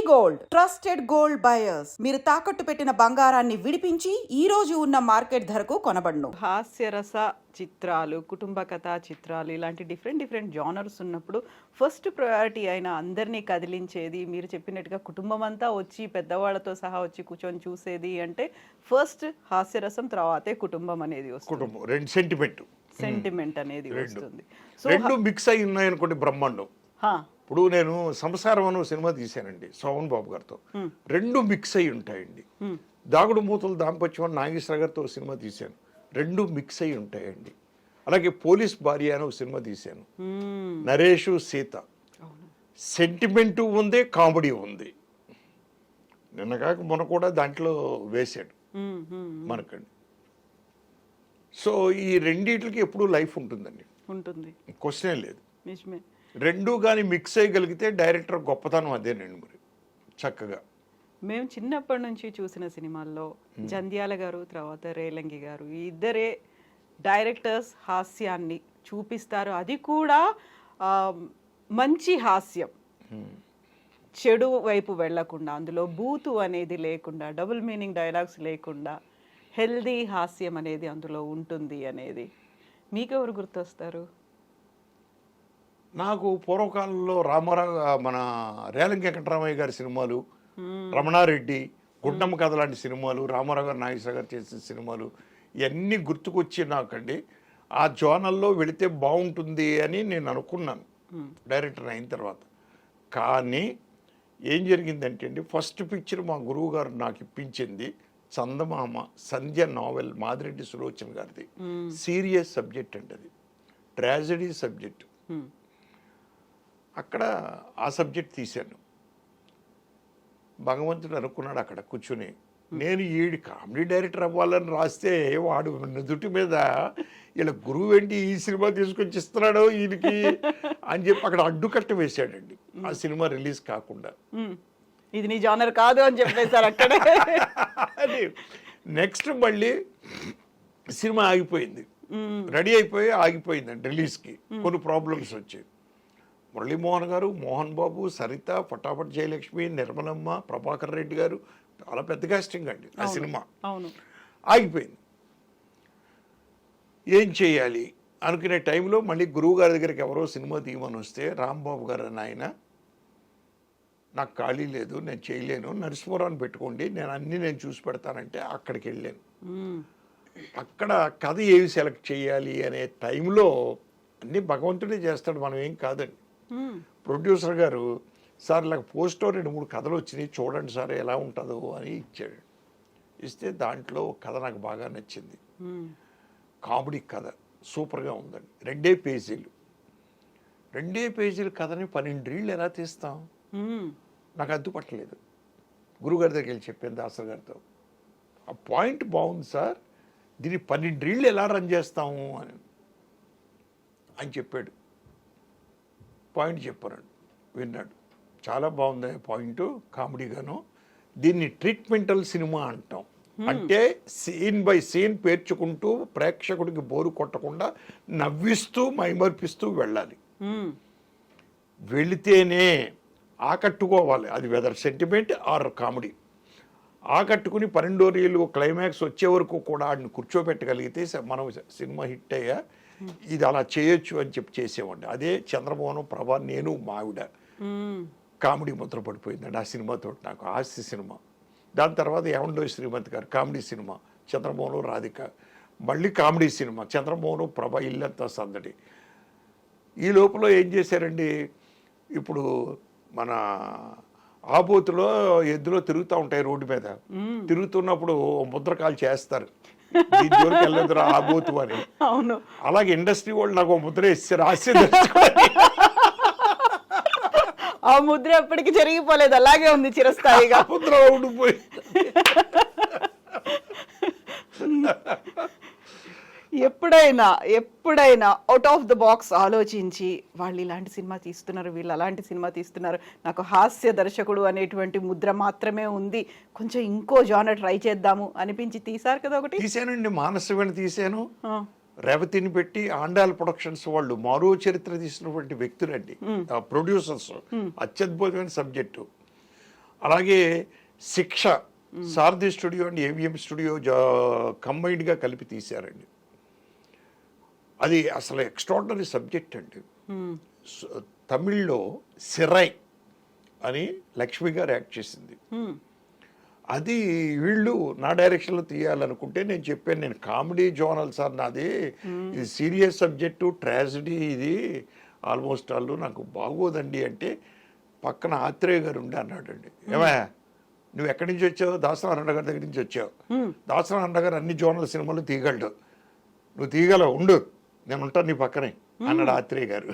Gold trusted gold buyers మీరు తాకట్టు పెట్టిన బంగారాన్ని విడిపించి ఈ రోజు ఉన్న మార్కెట్ ధరకు కొనబడును. హాస్యరస చిత్రాలు, కుటుంబ కథా చిత్రాలు ఇలాంటి డిఫరెంట్ జానర్స్ ఉన్నప్పుడు ఫస్ట్ ప్రయారిటీ అయిన అందరినీ కదిలించేది మీరు చెప్పినట్టుగా కుటుంబం అంతా వచ్చి పెద్దవాళ్ళతో సహా వచ్చి కూర్చొని చూసేది అంటే ఫస్ట్ హాస్యరసం, తర్వాతే కుటుంబం అనేది వస్తుంది. కుటుంబం రెండు సెంటిమెంట్ అనేది వస్తుంది. సో రెండు మిక్స్ అయి ఉన్నాయనుకోండి బ్రహ్మాండం. ఇప్పుడు నేను సంసారం అనే సినిమా తీశానండి సోమన్ బాబు గారితో, రెండు మిక్స్ అయి ఉంటాయండి. దాగుడు మూతలు దాంపత్యం అని నాగేశ్వర గారితో సినిమా తీశాను, రెండు మిక్స్ అయి ఉంటాయండి. అలాగే పోలీస్ భార్య అని ఒక సినిమా తీశాను, నరేష్ సీత, సెంటిమెంటు ఉంది, కామెడీ ఉంది. నిన్న కాక మొన్న కూడా దాంట్లో వేశాడు మనకండి. సో ఈ రెండిట్లకి ఎప్పుడు లైఫ్ ఉంటుందండి, ఉంటుంది, క్వశ్చనే లేదు. నిజమే. రెండు కానీ మిక్స్ అయ్యగలిగితే డైరెక్టర్ గొప్పతనం అదేనండి. మరి చక్కగా మేము చిన్నప్పటి నుంచి చూసిన సినిమాల్లో జంధ్యాల గారు, తర్వాత రేలంగి గారు, ఈ ఇద్దరే డైరెక్టర్స్ హాస్యాన్ని చూపిస్తారు. అది కూడా మంచి హాస్యం, చెడు వైపు వెళ్లకుండా, అందులో బూతు అనేది లేకుండా, డబుల్ మీనింగ్ డైలాగ్స్ లేకుండా హెల్దీ హాస్యం అనేది అందులో ఉంటుంది అనేది. మీకెవరు గుర్తొస్తారు? నాకు పూర్వకాలంలో రామారావు, మన రేలంగి వెంకటరామయ్య గారి సినిమాలు, రమణారెడ్డి, గుండమ్మ కథ లాంటి సినిమాలు, రామారావు గారు, నాగేశ్వర గారు చేసిన సినిమాలు ఇవన్నీ గుర్తుకొచ్చి నాకండి ఆ జోనల్లో వెళితే బాగుంటుంది అని నేను అనుకున్నాను డైరెక్టర్ అయిన తర్వాత. కానీ ఏం జరిగిందంటే అండి, ఫస్ట్ పిక్చర్ మా గురువు గారు నాకు ఇప్పించింది చందమామ సంధ్య నావెల్, మాదిరెడ్డి సులోచన గారిది. సీరియస్ సబ్జెక్ట్ అండి, అది ట్రాజడీ సబ్జెక్ట్. అక్కడ ఆ సబ్జెక్ట్ తీశాను. భగవంతుడు అనుకున్నాడు అక్కడ కూర్చుని, నేను ఈడి కామెడీ డైరెక్టర్ అవ్వాలని రాస్తే వాడు నుదుటి మీద ఇలా గురువు ఏంటి ఈ సినిమా తీసుకొచ్చి ఇస్తున్నాడో ఈయనకి అని చెప్పి అక్కడ అడ్డుకట్ట వేశాడండి ఆ సినిమా రిలీజ్ కాకుండా. ఇది నీ జానర్ కాదు అని చెప్పేశారు అక్కడే. నెక్స్ట్ మళ్ళీ సినిమా ఆగిపోయింది, రెడీ అయిపోయి ఆగిపోయిందండి రిలీజ్కి. కొన్ని ప్రాబ్లమ్స్ వచ్చాయి. మురళీమోహన్ గారు, మోహన్ బాబు, సరిత, ఫటాఫట్ జయలక్ష్మి, నిర్మలమ్మ, ప్రభాకర్ రెడ్డి గారు, చాలా పెద్ద కాస్టింగ్ అండి ఆ సినిమా. ఆగిపోయింది. ఏం చేయాలి అనుకునే టైంలో మళ్ళీ గురువు గారి దగ్గరికి ఎవరో సినిమా తీయమని వస్తే, రాంబాబు గారు అని ఆయన, నాకు ఖాళీ లేదు, నేను చేయలేను, నరసింహరావుని పెట్టుకోండి, నేను చూసి పెడతానంటే అక్కడికి వెళ్ళాను. అక్కడ కథ ఏవి సెలెక్ట్ చేయాలి అనే టైంలో అన్నీ భగవంతుడే చేస్తాడు, మనం ఏం కాదండి. ప్రొడ్యూసర్ గారు, సార్ ఇలా పోస్ట్లో 2-3 కథలు వచ్చినాయి, చూడండి సార్ ఎలా ఉంటుందో అని ఇచ్చాడు. ఇస్తే దాంట్లో కథ నాకు బాగా నచ్చింది. కామెడీ కథ సూపర్గా ఉందండి. 2 పేజీలు కథని 12 రీళ్ళు ఎలా తీస్తాం, నాకు అడ్డుపట్టలేదు. గురుగారి దగ్గరికి వెళ్ళి చెప్పాను దాసర్ గారితో, ఆ పాయింట్ బాగుంది సార్, దీన్ని 12 రీళ్ళు ఎలా రన్ చేస్తాము అని చెప్పాడు. పాయింట్ చెప్పారండి, విన్నాడు, చాలా బాగుంది పాయింట్, కామెడీగాను. దీన్ని ట్రీట్మెంటల్ సినిమా అంటాం. అంటే సీన్ బై సీన్ పేర్చుకుంటూ ప్రేక్షకుడికి బోరు కొట్టకుండా నవ్విస్తూ మైమర్పిస్తూ వెళ్ళాలి. వెళితేనే ఆకట్టుకోవాలి, అది వెదర్ సెంటిమెంట్ ఆర్ కామెడీ. ఆకట్టుకుని 12వ రీలు క్లైమాక్స్ వచ్చే వరకు కూడా ఆడిని కూర్చోబెట్టగలిగితే మనం సినిమా హిట్ అయ్యా. ఇది అలా చేయొచ్చు అని చెప్పి చేసేవాడిని. అదే చంద్రమోహన్, ప్రభా, నేను, మావిడ కామెడీ ముద్ర పడిపోయిందండి ఆ సినిమాతో. నాకు హాస్య సినిమా. దాని తర్వాత ఏమండో శ్రీమంత్ గారు కామెడీ సినిమా, చంద్రమోహన్, రాధిక, మళ్ళీ కామెడీ సినిమా, చంద్రమోహన్, ప్రభా, ఇల్లంతా సందడి. ఈ లోపల ఏం చేశారండి, ఇప్పుడు మన ఆబోతులో ఎద్దులో తిరుగుతూ ఉంటాయి, రోడ్డు మీద తిరుగుతున్నప్పుడు ముద్రకాలు చేస్తారు, దీని జోలికి వెళ్ళదురా ఆబోతు అని. అవును, అలాగే ఇండస్ట్రీ వాళ్ళు నాకు ముద్ర ఇస్తారు, ఆ ముద్ర ఎప్పటికీ జరిగిపోలేదు, అలాగే ఉంది చిరస్థాయిగా. ముద్ర ఉండిపోయి ఎప్పుడైనా అవుట్ ఆఫ్ ద బాక్స్ ఆలోచించి వాళ్ళు ఇలాంటి సినిమా తీస్తున్నారు, వీళ్ళు అలాంటి సినిమా తీస్తున్నారు, నాకు హాస్య దర్శకుడు అనేటువంటి ముద్ర మాత్రమే ఉంది, కొంచెం ఇంకో జానర్ ట్రై చేద్దాము అనిపించి తీశారు కదా ఒకటి? తీసానండి, మానసవేణి తీశాను, రేవతిని పెట్టి ఆండాల్ ప్రొడక్షన్స్ వాళ్ళు మారో చరిత్ర తీసినటువంటి వ్యక్తులండి ప్రొడ్యూసర్స్. అత్యద్భుతమైన సబ్జెక్టు. అలాగే శిక్ష సారథి స్టూడియో అండ్ ఏవిఎం స్టూడియో కంబైన్డ్గా కలిపి తీశారండి. అది అసలు ఎక్స్ట్రాడినరీ సబ్జెక్ట్ అండి. తమిళ్లో సిరై అని లక్ష్మి గారు యాక్ట్ చేసింది. అది వీళ్ళు నా డైరెక్షన్లో తీయాలనుకుంటే నేను చెప్పాను, నేను కామెడీ జోనల్ సార్ నాది, ఇది సీరియస్ సబ్జెక్టు, ట్రాజడీ, ఇది ఆల్మోస్ట్ వాళ్ళు నాకు బాగోదండి అంటే పక్కన ఆత్రేయ గారు ఉండి అన్నాడండి, ఏమయ్యా నువ్వు ఎక్కడి నుంచి వచ్చావు? దాసనారాయణ గారి దగ్గర నుంచి వచ్చావు. దాసనారాయణ గారు అన్ని జోనల్ సినిమాలు తీయగలడు, నువ్వు తీయగలవు, ఉండు నేను ఉంటాను నీ పక్కనే అన్నాడు ఆత్రేయ గారు.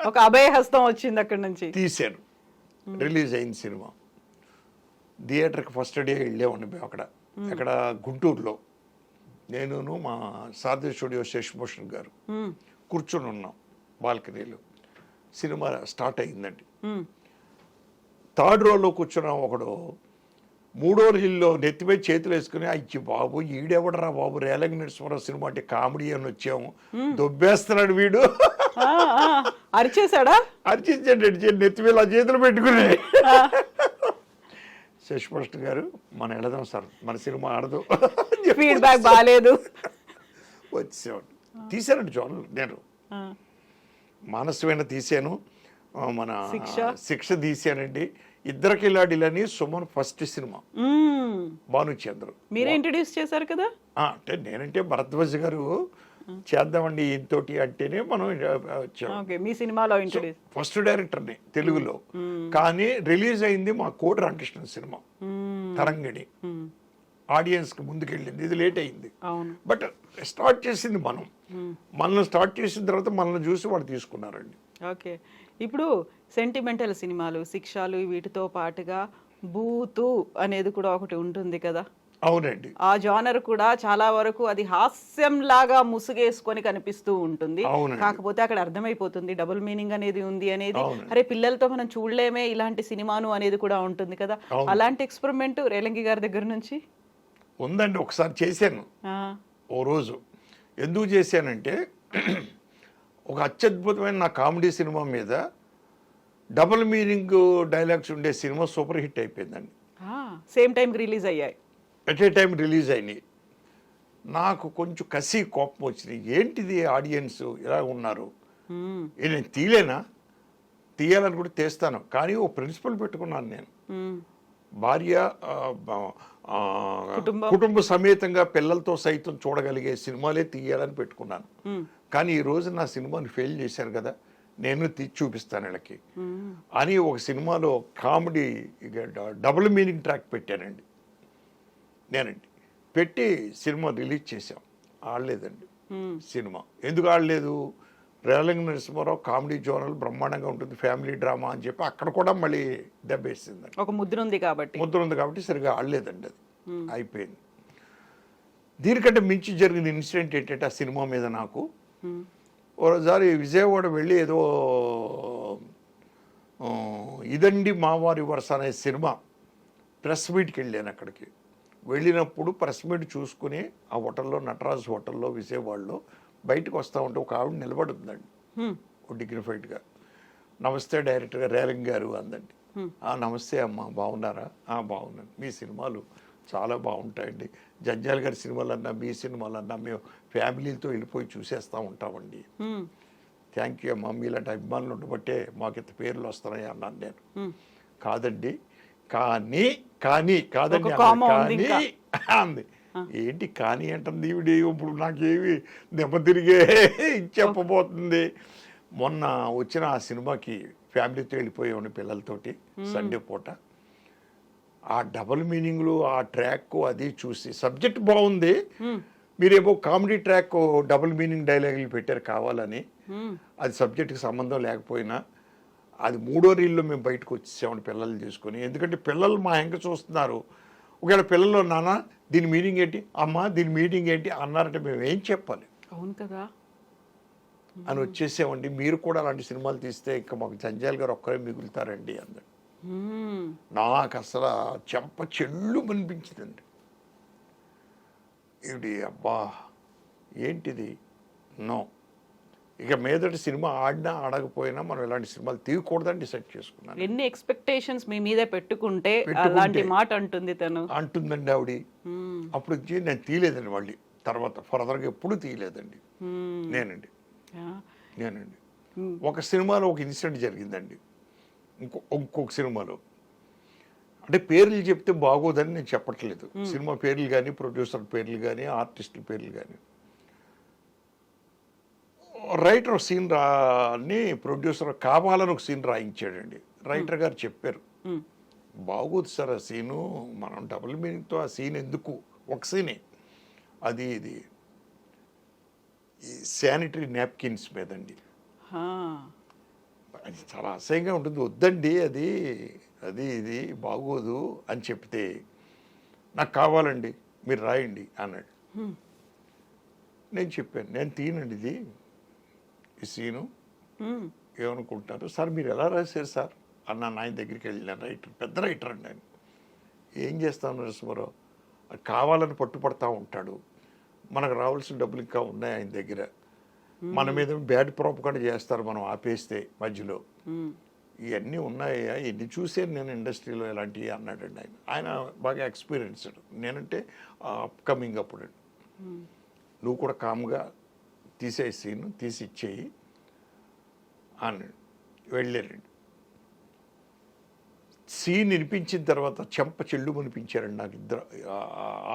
ఒక అభయ హస్తం వచ్చింది అక్కడి నుంచి. తీశాను. రిలీజ్ అయింది సినిమా. థియేటర్కి ఫస్ట్ డే వెళ్ళేవాడిని మేము అక్కడ గుంటూరులో. నేను మా సారథి స్టూడియో శశిభూషణ్ గారు కూర్చొని ఉన్నాం బాల్కనీలో. సినిమా స్టార్ట్ అయిందండి. థర్డ్ రోలో కూర్చున్నాం. ఒకడు మూడో రీల్లో నెత్తిపై చేతులు వేసుకుని, అయ్యి బాబు ఈడెవడరా బాబు, రేలంగి నరసింహారావు సినిమా అంటే కామెడీ అని వచ్చాము, దొబ్బేస్తున్నాడు వీడు అరిచేశాడా? అరిచేసాడు నెత్తిపై ఆ చేతులు పెట్టుకుని. శశిభూషణ్ గారు మనం వెళదాం సార్, మన సినిమా ఆడదు, ఫీడ్బ్యాక్ బాగాలేదు, వచ్చేవాడు. తీశానండి జోనల్. నేను మానసమైన తీశాను, మన శిక్ష తీశానండి. ఇద్దరు కిలాడీలని సుమన్ ఫస్ట్ సినిమా, భానుచంద్ర మీరే ఇంట్రడ్యూస్ చేశారు కదా. అంటే నేనంటే భరద్వాజ్ గారు చేద్దామండి ఈయనతోటి అంటేనే మనం మీ సినిమాలో ఇంట్రడ్యూస్. ఫస్ట్ డైరెక్టర్ని తెలుగులో. కానీ రిలీజ్ అయింది మా కోటి రామకృష్ణ సినిమా తరంగిణి. ఆడియన్స్కి ముందుకెళ్ళింది, ఇది లేట్ అయింది. బట్ స్టార్ట్ చేసింది మనల్ని స్టార్ట్ చేసిన తర్వాత మనల్ని చూసి వాళ్ళు తీసుకున్నారండి. ఓకే, ఇప్పుడు సెంటిమెంటల్ సినిమాలు, శిక్షలు, వీటితో పాటుగా బూతు అనేది కూడా ఒకటి ఉంటుంది కదా. అవునండి. ఆ జానర్ కూడా చాలా వరకు అది హాస్యం లాగా ముసుగేసుకొని కనిపిస్తూ ఉంటుంది. కాకపోతే అక్కడ అర్థమైపోతుంది డబుల్ మీనింగ్ అనేది ఉంది అనేది. అరే పిల్లలతో మనం చూడలేమే ఇలాంటి సినిమాను అనేది కూడా ఉంటుంది కదా. అలాంటి ఎక్స్పెరిమెంట్ రేలంగి గారి దగ్గర నుంచి ఉందండి. ఒకసారి చేశాను ఓ రోజు. ఎందుకు చేశానంటే ఒక అత్యద్భుతమైన నా కామెడీ సినిమా మీద డబుల్ మీనింగ్ డైలాగ్స్ ఉండే సినిమా సూపర్ హిట్ అయిపోయిందండి. సేమ్ టైం రిలీజ్ అయ్యాయి, ఎట్ ఏ టైం రిలీజ్ అయినాయి. నాకు కొంచెం కసి కోపం వచ్చింది, ఏంటిది ఆడియన్స్ ఇలా ఉన్నారు, నేను తీయాలని కూడా తీస్తాను. కానీ ఓ ప్రిన్సిపల్ పెట్టుకున్నాను నేను, భార్య కుటుంబ సమేతంగా పిల్లలతో సైతం చూడగలిగే సినిమాలే తీయాలని పెట్టుకున్నాను. కానీ ఈ రోజు నా సినిమాని ఫెయిల్ చేశాను కదా, నేను తీసి చూపిస్తాను వీళ్ళకి అని ఒక సినిమాలో కామెడీ డబుల్ మీనింగ్ ట్రాక్ పెట్టానండి నేనండి. పెట్టి సినిమా రిలీజ్ చేసాం. ఆడలేదండి సినిమా. ఎందుకు ఆడలేదు? రేలంగి నరసింహారావు కామెడీ జోనల్ బ్రహ్మాండంగా ఉంటుంది, ఫ్యామిలీ డ్రామా అని చెప్పి అక్కడ కూడా మళ్ళీ దెబ్బేసిందండి. ఒక ముద్ర ఉంది కాబట్టి సరిగా ఆడలేదండి. అది అయిపోయింది. దీనికంటే మించి జరిగిన ఇన్సిడెంట్ ఏంటంటే ఆ సినిమా మీద నాకు ఒకసారి విజయవాడ వెళ్ళి ఏదో ఇదండి మావారి వరుస అనే సినిమా ప్రెస్ మీట్కి వెళ్ళాను. అక్కడికి వెళ్ళినప్పుడు ప్రెస్ మీట్ చూసుకుని ఆ హోటల్లో, నటరాజ్ హోటల్లో విజయవాడలో బయటకు వస్తూ ఉంటే ఒక ఆవిడ నిలబడుతుందండి డిగ్నిఫైడ్గా. నమస్తే డైరెక్టర్ గారు, రేలంగి గారు అందండి. నమస్తే అమ్మ, బాగున్నారా? బాగున్నాను, మీ సినిమాలు చాలా బాగుంటాయండి, జంజాల్ గారి సినిమాలు అన్నా మీ సినిమాలు అన్నా మేము ఫ్యామిలీతో వెళ్ళిపోయి చూసేస్తూ ఉంటామండి. థ్యాంక్ యూ అమ్మ, మీలాంటి అభిమానులు ఉండబట్టే మాకు ఇంత పేర్లు వస్తున్నాయి అన్నాను నేను. కాదండి, కానీ కాదండి కానీ అంది. ఏంటి కానీ అంటుంది ఈవిడ, ఇప్పుడు నాకేమి దెబ్బ తిరిగే చెప్పబోతుంది. మొన్న వచ్చిన ఆ సినిమాకి ఫ్యామిలీతో వెళ్ళిపోయాను పిల్లలతోటి సండే పూట. ఆ డబుల్ మీనింగ్లు, ఆ ట్రాక్ అది చూసి సబ్జెక్ట్ బాగుంది, మీరేమో కామెడీ ట్రాక్ డబుల్ మీనింగ్ డైలాగులు పెట్టారు కావాలని. అది సబ్జెక్ట్కి సంబంధం లేకపోయినా అది మూడో రీల్లో మేము బయటకు వచ్చేసామని పిల్లలు తీసుకొని. ఎందుకంటే పిల్లలు మా వెంక చూస్తున్నారు. ఒకవేళ పిల్లలు నాన్న దీని మీనింగ్ ఏంటి, అమ్మ దీని మీనింగ్ ఏంటి అన్నారంటే మేము ఏం చెప్పాలి? అవును కదా అని వచ్చేసామండి. మీరు కూడా అలాంటి సినిమాలు తీస్తే ఇంకా మాకు జంజాల్ గారు ఒక్కరే మిగులుతారండి అందరు. నాకు అసలు చెంప చెల్లు అనిపించిందండి. ఇది అబ్బా ఏంటిది, నో ఇక మీదటి సినిమా ఆడినా ఆడకపోయినా మనం ఇలాంటి సినిమాలు తీయకూడదని డిసైడ్ చేసుకున్నాను. ఎన్ని ఎక్స్పెక్టేషన్స్ మీ మీద పెట్టుకుంటే పెట్టుకుంటే అలాంటి మాట అంటుంది తను. అంటుందండి ఆవిడ. అప్పుడు వచ్చి నేను తీయలేదండి మళ్ళీ, తర్వాత ఫర్దర్గా ఎప్పుడు తీయలేదండి. నేనండి ఒక సినిమాలో ఒక ఇన్సిడెంట్ జరిగిందండి. ఇంకొక సినిమాలో, అంటే పేర్లు చెప్తే బాగోదని నేను చెప్పట్లేదు, సినిమా పేర్లు కానీ ప్రొడ్యూసర్ పేర్లు కానీ ఆర్టిస్టుల పేర్లు కానీ. రైటర్ సీన్ అని ప్రొడ్యూసర్ కావాలని ఒక సీన్ రాయించాడండి. రైటర్ గారు చెప్పారు, బాగోదు సార్ ఆ సీను, మనం డబుల్ మీనింగ్తో ఆ సీన్ ఎందుకు, ఒక సీనే అది ఇది శానిటరీ నాప్కిన్స్ మీదండి. అది చాలా అసహ్యంగా ఉంటుంది, వద్దండి అది అది ఇది బాగోదు అని చెప్తే, నాకు కావాలండి మీరు రాయండి అన్నాడు. నేను చెప్పాను, నేను తీయనండి ఇది ఈ సీను, ఏమనుకుంటున్నారు సార్, మీరు ఎలా రాశారు సార్ అన్నాను. ఆయన దగ్గరికి వెళ్ళినాను, రైటర్, పెద్ద రైటర్ అండి ఆయన. ఏం చేస్తాను నరసింహారావు, కావాలని పట్టుపడతా ఉంటాడు, మనకు రావాల్సిన డబ్బులు ఇంకా ఉన్నాయి ఆయన దగ్గర, మన మీద బ్యాడ్ ప్రోపకాండా చేస్తారు మనం ఆపేస్తే మధ్యలో, ఇవన్నీ ఉన్నాయా, ఎన్ని చూసాను నేను ఇండస్ట్రీలో ఇలాంటివి అన్నాడండి ఆయన. ఆయన బాగా ఎక్స్పీరియన్స్డ్, నేనంటే అప్కమింగ్ అప్పుడు. నువ్వు కూడా కామ్గా తీసే సీన్ తీసి ఇచ్చేయి అన్నాడు. వెళ్ళారండి. సీన్ వినిపించిన తర్వాత చెంప చెల్లు అనిపించారండి నాకు ఇద్దరు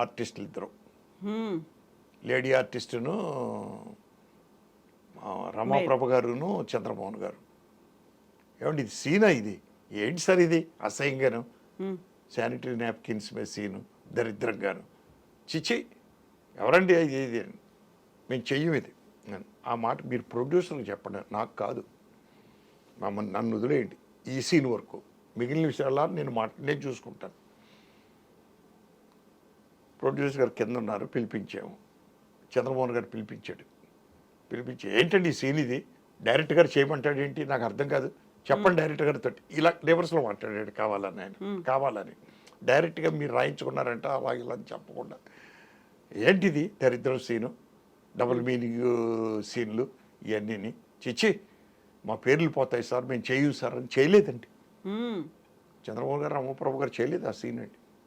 ఆర్టిస్టులు, ఇద్దరు, లేడీ ఆర్టిస్టును రమాప్రభ గారును చంద్రమోహన్ గారు. ఏమండి ఇది సీనా, ఇది ఏంటి సార్ ఇది అసహ్యంగాను, శానిటరీ నాప్కిన్స్ మీద సీను దరిద్రంగాను, చిచ్చి ఎవరండి ఇది, మేము చెయ్యం ఇది. ఆ మాట మీరు ప్రొడ్యూసర్కి చెప్పండి, నాకు కాదు, నన్ను వదిలేయండి ఈ సీన్ వరకు, మిగిలిన విషయాల్లో నేను చూసుకుంటాను. ప్రొడ్యూసర్ గారు కింద ఉన్నారు, పిలిపించాము. చంద్రమోహన్ గారు పిలిపించాడు. పిలిపించి ఏంటండి ఈ సీన్ ఇది, డైరెక్టర్ గారు చేయమంటాడు ఏంటి, నాకు అర్థం కాదు, చెప్పండి డైరెక్టర్ గారితో, ఇలా రివర్స్లో మాట్లాడాడు కావాలని. ఆయన కావాలని డైరెక్ట్గా మీరు రాయించుకున్నారంట అలా ఇలా అని చెప్పకుండా, ఏంటిది దరిద్రం సీను, డబుల్ మీనింగ్ సీన్లు ఇవన్నీ, చిచ్చి మా పేర్లు పోతాయి సార్, మేము చేయు సార్ అని చేయలేదండి. చంద్రబాబు గారు రమప్రభు గారు చేయలేదు ఆ సీన్ అండి.